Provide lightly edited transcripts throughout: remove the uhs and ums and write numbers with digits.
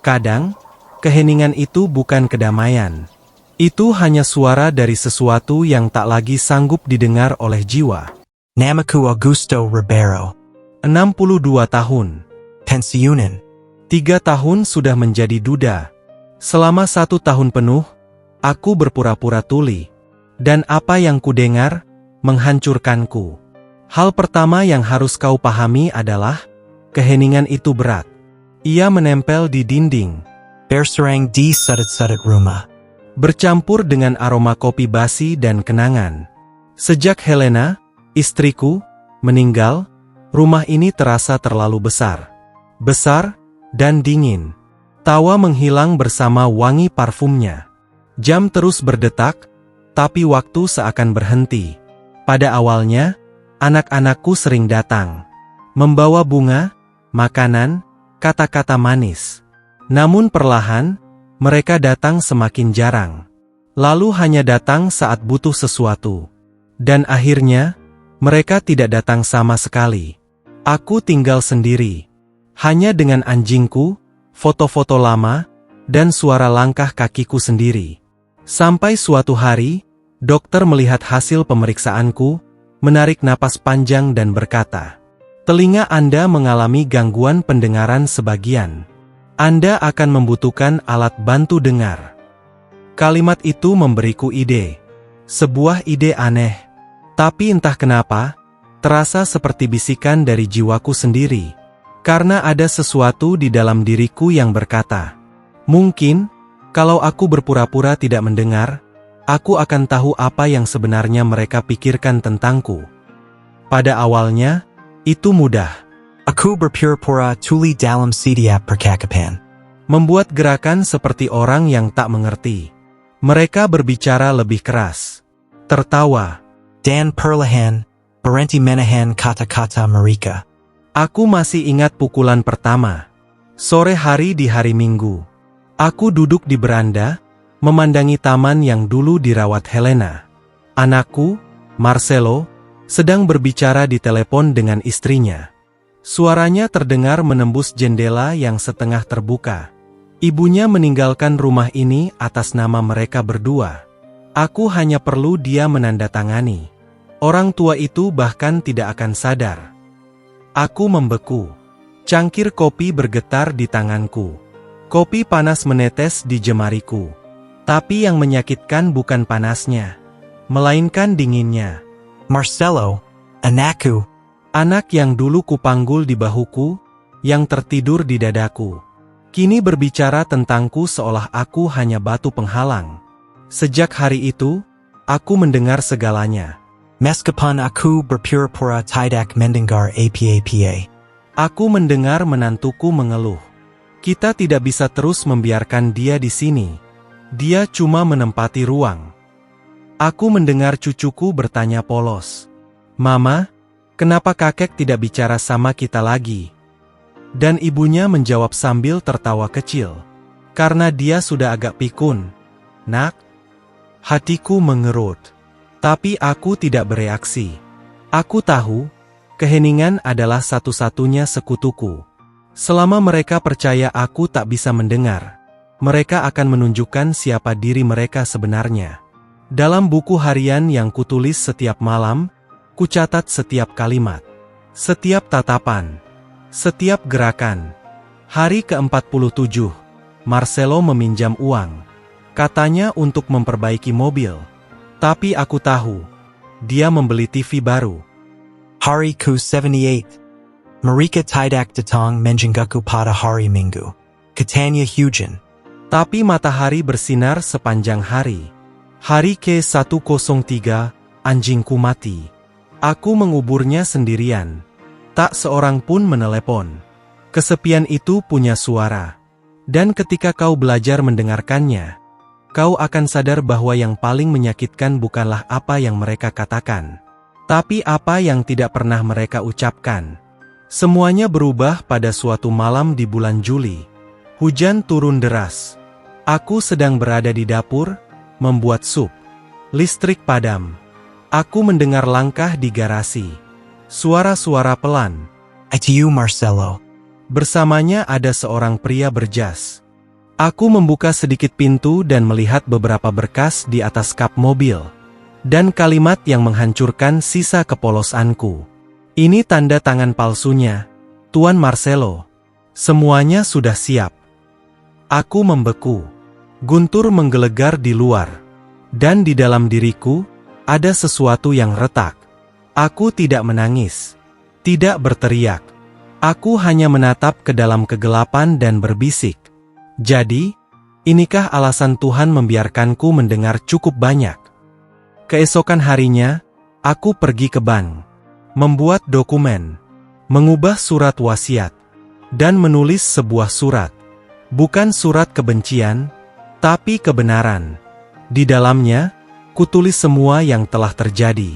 Kadang, keheningan itu bukan kedamaian. Itu hanya suara dari sesuatu yang tak lagi sanggup didengar oleh jiwa. Namaku Augusto Ribeiro. 62 tahun. Pensiunan. 3 tahun sudah menjadi duda. Selama 1 tahun penuh, aku berpura-pura tuli. Dan apa yang kudengar, menghancurkanku. Hal pertama yang harus kau pahami adalah, keheningan itu berat. Ia menempel di dinding. Berserang di sudut-sudut rumah. Bercampur dengan aroma kopi basi dan kenangan. Sejak Helena, istriku, meninggal, rumah ini terasa terlalu besar. Besar dan dingin. Tawa menghilang bersama wangi parfumnya. Jam terus berdetak, tapi waktu seakan berhenti. Pada awalnya, anak-anakku sering datang. Membawa bunga, makanan, kata-kata manis. Namun perlahan, mereka datang semakin jarang. Lalu hanya datang saat butuh sesuatu. Dan akhirnya, mereka tidak datang sama sekali. Aku tinggal sendiri. Hanya dengan anjingku, foto-foto lama, dan suara langkah kakiku sendiri. Sampai suatu hari, dokter melihat hasil pemeriksaanku, menarik napas panjang dan berkata, "Telinga Anda mengalami gangguan pendengaran sebagian. Anda akan membutuhkan alat bantu dengar." Kalimat itu memberiku ide. Sebuah ide aneh. Tapi entah kenapa, terasa seperti bisikan dari jiwaku sendiri. Karena ada sesuatu di dalam diriku yang berkata, mungkin, kalau aku berpura-pura tidak mendengar, aku akan tahu apa yang sebenarnya mereka pikirkan tentangku. Pada awalnya, itu mudah. Aku berpura-pura tuli dalam setiap percakapan. Membuat gerakan seperti orang yang tak mengerti. Mereka berbicara lebih keras. Tertawa. Dan perlahan, berhenti menahan kata-kata mereka. Aku masih ingat pukulan pertama. Sore hari di hari Minggu. Aku duduk di beranda, memandangi taman yang dulu dirawat Helena. Anakku, Marcelo, sedang berbicara di telepon dengan istrinya. Suaranya terdengar menembus jendela yang setengah terbuka. Ibunya meninggalkan rumah ini atas nama mereka berdua. Aku hanya perlu dia menandatangani. Orang tua itu bahkan tidak akan sadar. Aku membeku. Cangkir kopi bergetar di tanganku. Kopi panas menetes di jemariku. Tapi yang menyakitkan bukan panasnya, melainkan dinginnya. Marcelo, anakku. Anak yang dulu kupanggul di bahuku, yang tertidur di dadaku. Kini berbicara tentangku seolah aku hanya batu penghalang. Sejak hari itu, aku mendengar segalanya. Meskipun aku berpura-pura tidak mendengar apa-apa. Aku mendengar menantuku mengeluh. Kita tidak bisa terus membiarkan dia di sini. Dia cuma menempati ruang. Aku mendengar cucuku bertanya polos. "Mama, kenapa kakek tidak bicara sama kita lagi?" Dan ibunya menjawab sambil tertawa kecil. "Karena dia sudah agak pikun, Nak." Hatiku mengerut. Tapi aku tidak bereaksi. Aku tahu, keheningan adalah satu-satunya sekutuku. Selama mereka percaya aku tak bisa mendengar, mereka akan menunjukkan siapa diri mereka sebenarnya. Dalam buku harian yang kutulis setiap malam, kucatat setiap kalimat, setiap tatapan, setiap gerakan. Hari ke-47, Marcelo meminjam uang. Katanya untuk memperbaiki mobil. Tapi aku tahu, dia membeli TV baru. Hari ke-78. Mereka tidak datang menjengukku pada hari Minggu. Katanya hujan. Tapi matahari bersinar sepanjang hari. Hari ke-103, anjingku mati. Aku menguburnya sendirian. Tak seorang pun menelepon. Kesepian itu punya suara. Dan ketika kau belajar mendengarkannya, kau akan sadar bahwa yang paling menyakitkan bukanlah apa yang mereka katakan, tapi apa yang tidak pernah mereka ucapkan. Semuanya berubah pada suatu malam di bulan Juli. Hujan turun deras. Aku sedang berada di dapur, membuat sup. Listrik padam. Aku mendengar langkah di garasi. Suara-suara pelan. Itu Marcelo. Bersamanya ada seorang pria berjas. Aku membuka sedikit pintu dan melihat beberapa berkas di atas kap mobil. Dan kalimat yang menghancurkan sisa kepolosanku. Ini tanda tangan palsunya, Tuan Marcelo. Semuanya sudah siap. Aku membeku. Guntur menggelegar di luar. Dan di dalam diriku, ada sesuatu yang retak. Aku tidak menangis. Tidak berteriak. Aku hanya menatap ke dalam kegelapan dan berbisik. Jadi, inikah alasan Tuhan membiarkanku mendengar cukup banyak? Keesokan harinya, aku pergi ke bank. Membuat dokumen. Mengubah surat wasiat. Dan menulis sebuah surat. Bukan surat kebencian, tapi kebenaran. Di dalamnya, kutulis semua yang telah terjadi.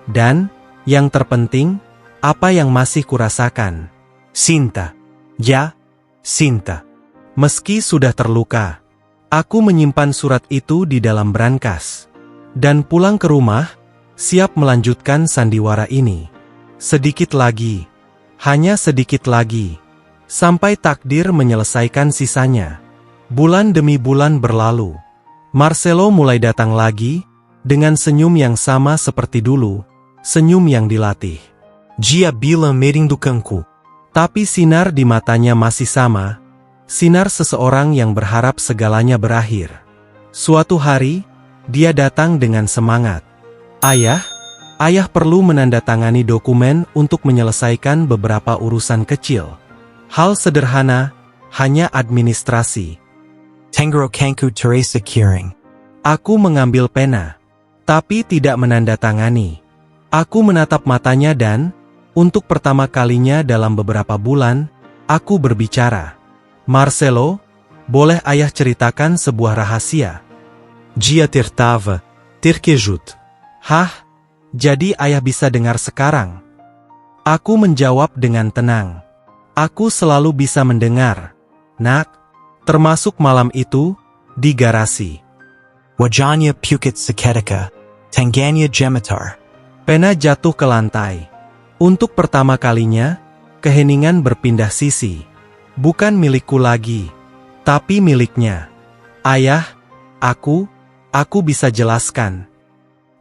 Dan, yang terpenting, apa yang masih kurasakan. Cinta. Ya, cinta. Meski sudah terluka, aku menyimpan surat itu di dalam brankas. Dan pulang ke rumah, siap melanjutkan sandiwara ini. Sedikit lagi. Hanya sedikit lagi. Sampai takdir menyelesaikan sisanya. Bulan demi bulan berlalu. Marcelo mulai datang lagi, dengan senyum yang sama seperti dulu, senyum yang dilatih. Dia bilang merindukanku. Tapi sinar di matanya masih sama, sinar seseorang yang berharap segalanya berakhir. Suatu hari, dia datang dengan semangat. Ayah perlu menandatangani dokumen untuk menyelesaikan beberapa urusan kecil. Hal sederhana, hanya administrasi. Tenggorokanku terasa kering. Aku mengambil pena, tapi tidak menandatangani. Aku menatap matanya dan, untuk pertama kalinya dalam beberapa bulan, aku berbicara. Marcelo, boleh ayah ceritakan sebuah rahasia? Dia tertawa, terkejut. Hah? Jadi ayah bisa dengar sekarang? Aku menjawab dengan tenang. Aku selalu bisa mendengar, nak. Termasuk malam itu, di garasi. Wajahnya pukit seketika, tangannya gemetar. Pena jatuh ke lantai. Untuk pertama kalinya, keheningan berpindah sisi. Bukan milikku lagi, tapi miliknya. Ayah, aku bisa jelaskan.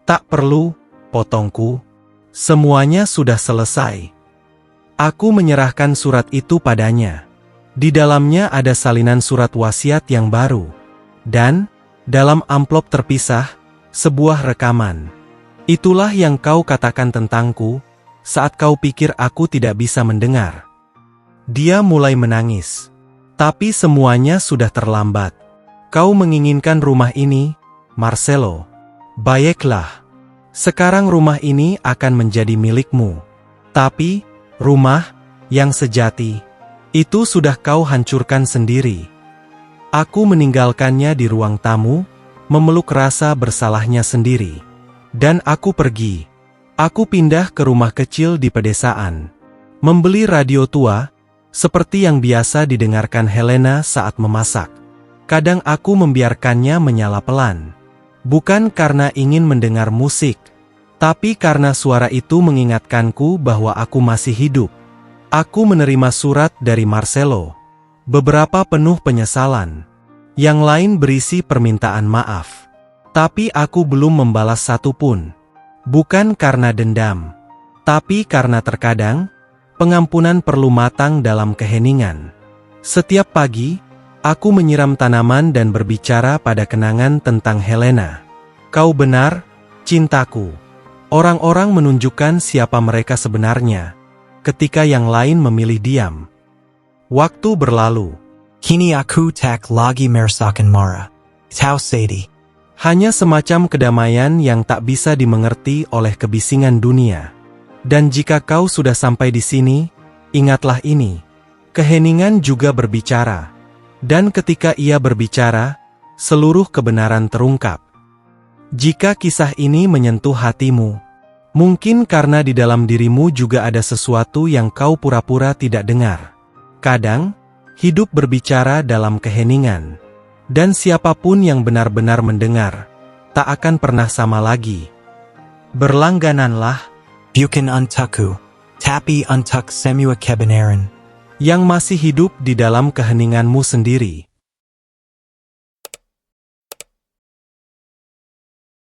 Tak perlu, potongku. Semuanya sudah selesai. Aku menyerahkan surat itu padanya. Di dalamnya ada salinan surat wasiat yang baru. Dan, dalam amplop terpisah, sebuah rekaman. Itulah yang kau katakan tentangku, saat kau pikir aku tidak bisa mendengar. Dia mulai menangis. Tapi semuanya sudah terlambat. Kau menginginkan rumah ini, Marcelo. Baiklah. Sekarang rumah ini akan menjadi milikmu. Tapi, rumah yang sejati, itu sudah kau hancurkan sendiri. Aku meninggalkannya di ruang tamu, memeluk rasa bersalahnya sendiri. Dan aku pergi. Aku pindah ke rumah kecil di pedesaan. Membeli radio tua, seperti yang biasa didengarkan Helena saat memasak. Kadang aku membiarkannya menyala pelan. Bukan karena ingin mendengar musik, tapi karena suara itu mengingatkanku bahwa aku masih hidup. Aku menerima surat dari Marcelo. Beberapa penuh penyesalan. Yang lain berisi permintaan maaf. Tapi aku belum membalas satu pun. Bukan karena dendam, tapi karena terkadang, pengampunan perlu matang dalam keheningan. Setiap pagi, aku menyiram tanaman dan berbicara pada kenangan tentang Helena. Kau benar, cintaku. Orang-orang menunjukkan siapa mereka sebenarnya, ketika yang lain memilih diam. Waktu berlalu. Kini aku tak lagi merasakan marah. Tahu Sadie. Hanya semacam kedamaian yang tak bisa dimengerti oleh kebisingan dunia. Dan jika kau sudah sampai di sini, ingatlah ini. Keheningan juga berbicara. Dan ketika ia berbicara, seluruh kebenaran terungkap. Jika kisah ini menyentuh hatimu, mungkin karena di dalam dirimu juga ada sesuatu yang kau pura-pura tidak dengar. Kadang, hidup berbicara dalam keheningan. Dan siapapun yang benar-benar mendengar, tak akan pernah sama lagi. Berlanggananlah. Bukan untukku, tapi untuk semua kebenaran. Yang masih hidup di dalam keheninganmu sendiri.